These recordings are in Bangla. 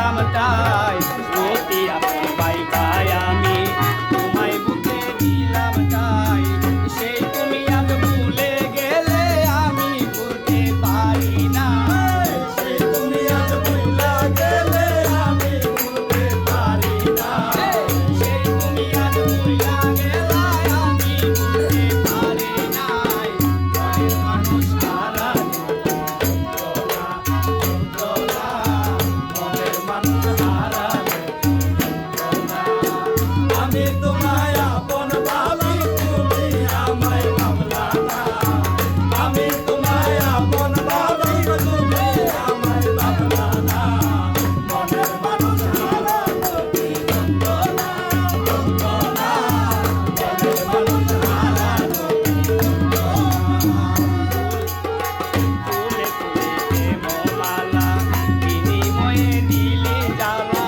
দিলাম তাই অতি আপন ভাই ভাই আমি তোমায় বুকে দিলাম তাই সেই তুমি আজ ভুলে গেলে আমি ভুলতে পারি না সেই তুমি আজ ভুলে গেলে আমি ভুলতে পারি না সেই তুমি আজ ভুলে গেলে আমি ভুলতে পারি না মনের মানুষ হারা আমি তোমায় আপন ভাবি তুমি আমায় ভাবলা না আমি তোমায় আপন ভাবি তুমি আমায় ভাবলা না মনের মানুষ হারা কি যন্ত্রণা যন্ত্রণা মনের মানুষ হারা কি যন্ত্রণা ফুলে ফুলে প্রেমমালা বিনিময়ে দিলে জ্বালা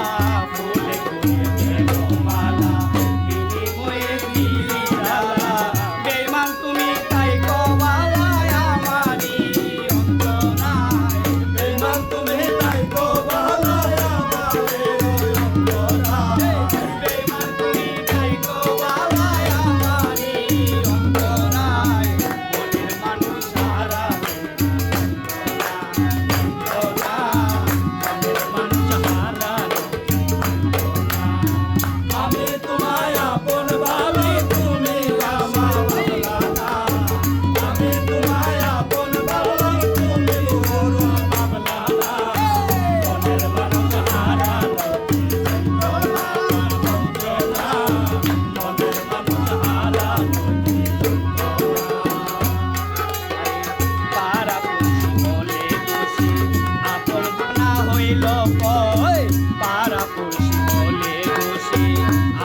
ফুলে ফুলে প্রেমমালা বিনিময়ে দিলে জ্বালা বেঈমান তুমি তাই কবালায় আমারি অন্তরায় বেঈমান তুমি তাই কবালায় আমারি অন্তরায় বেঈমান তুমি তাই কবালায় আমারি অন্তরায় মনের মানুষ হারা আমি তোমায় আপন ভাবি তুমি আমার ভাবলা না আমি তোমায় আপন ভাবি তুমি মোর ভাবলা না মনের মানুষ হারা যন্ত্রণা যন্ত্রণা মনের মানুষ হারা পারা পুষি বলে দোষী আপন না হইল কই পারা পুষি বলে দোষী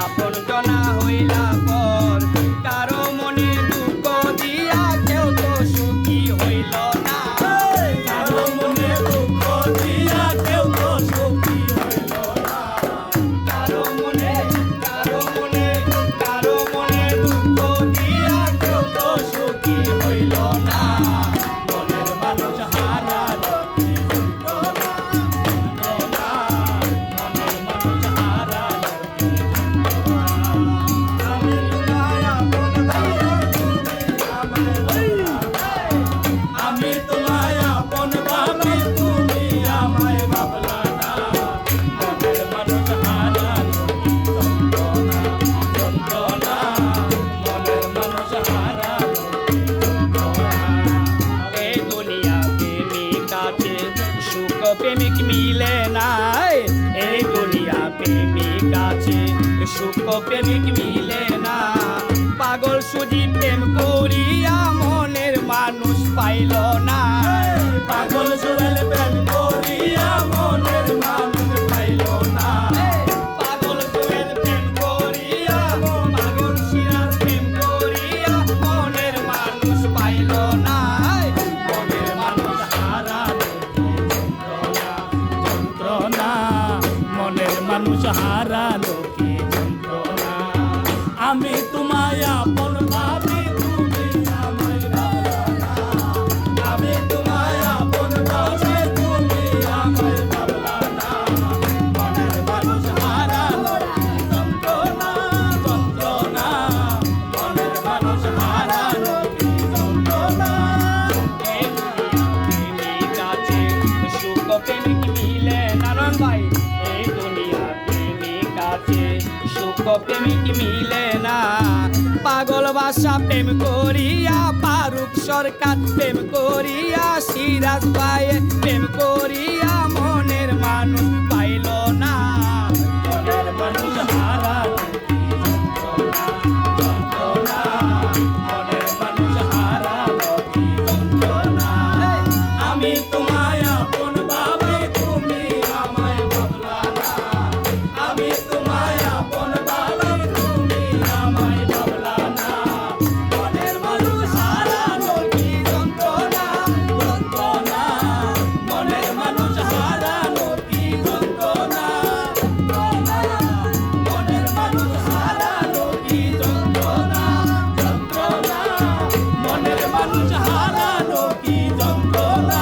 আপন জনা হইলা পর কারো মনে দুঃখ দিয়া কেউ তো সুখী হইল না কারো মনে দুঃখ দিয়া কেউ তো সুখী হইল না কারো মনে দুঃখ দিয়া কেউ তো সুখী হইল না মনের মানুষ হারা কি যন্ত্রণা যন্ত্রণা মনের মানুষ হারা কি যন্ত্রণা আমি তোমায় আপন ভাবি তুমি আমায় ভাবলা না আমি তোমায় আপন ভাবি তুমি আমায় ভাবলা না মনের মানুষ হারা কি যন্ত্রণা যন্ত্রণা মনের মানুষ হারা কি যন্ত্রণা এই দুনিয়া প্রেমিক আছে সুখ প্রেমিক মিলে নাই এই দুনিয়া প্রেমিক আছে সুখ প্রেমিক মিলে না পাগল সুজি প্রেম করিয়া মনের মানুষ পাইল না পাগল সুরেল প্রেম করিয়া মনের মানুষ পাইল না পাগল সুরেল প্রেম করিয়া পাগল সিরাজ প্রেম করিয়া মনের মানুষ পাইল না মনের মানুষ হারা কি যন্ত্রণা যন্ত্রণা মনের মানুষ হারা কি যন্ত্রণা আমি তোমায় আপন ভাবি তুমি আমায় ভাবলা না আমি তোমায় আপন ভাবি তুমি আমায় ভাবলা না মনের মানুষ হারা কি যন্ত্রণা যন্ত্রণা মনের মানুষ হারা কি যন্ত্রণা এই দুনিয়া প্রেমিক আছে সুখ প্রেমিক মিলে নারায়ণ ভাই এই দুনিয়া প্রেমিক আছে সুখ প্রেমিক মিলে না পাগল বাসা প্রেম করিয়া ফারুক সরকার প্রেম করিয়া সিরাজ ভাই প্রেম করিয়া মনের মানুষ পাইল না মনের মানুষ হারা কি যন্ত্রণা যন্ত্রণা মনের মানুষ হারা কি যন্ত্রণা আমি তোমায় আপন ভাবি তুমি আমায় ভাবলা না আমি তোমায় আপন ভাবি তুমি আমায় ভাবলা না মনের মানুষ হারা কি যন্ত্রণা যন্ত্রণা মনের মানুষ হারা কি যন্ত্রণা মনের মানুষ হারা কি যন্ত্রণা যন্ত্রণা মনের মানুষ হারা কি যন্ত্রণা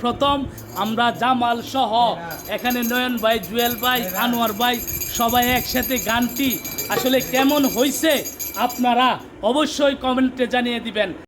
সর্বপ্রথম আমরা জামাল সহ এখানে নয়ন ভাই, জুয়েল ভাই, আনোয়ার ভাই সবাই একসাথে গানটি আসলে কেমন হয়েছে আপনারা অবশ্যই কমেন্টে জানিয়ে দিবেন।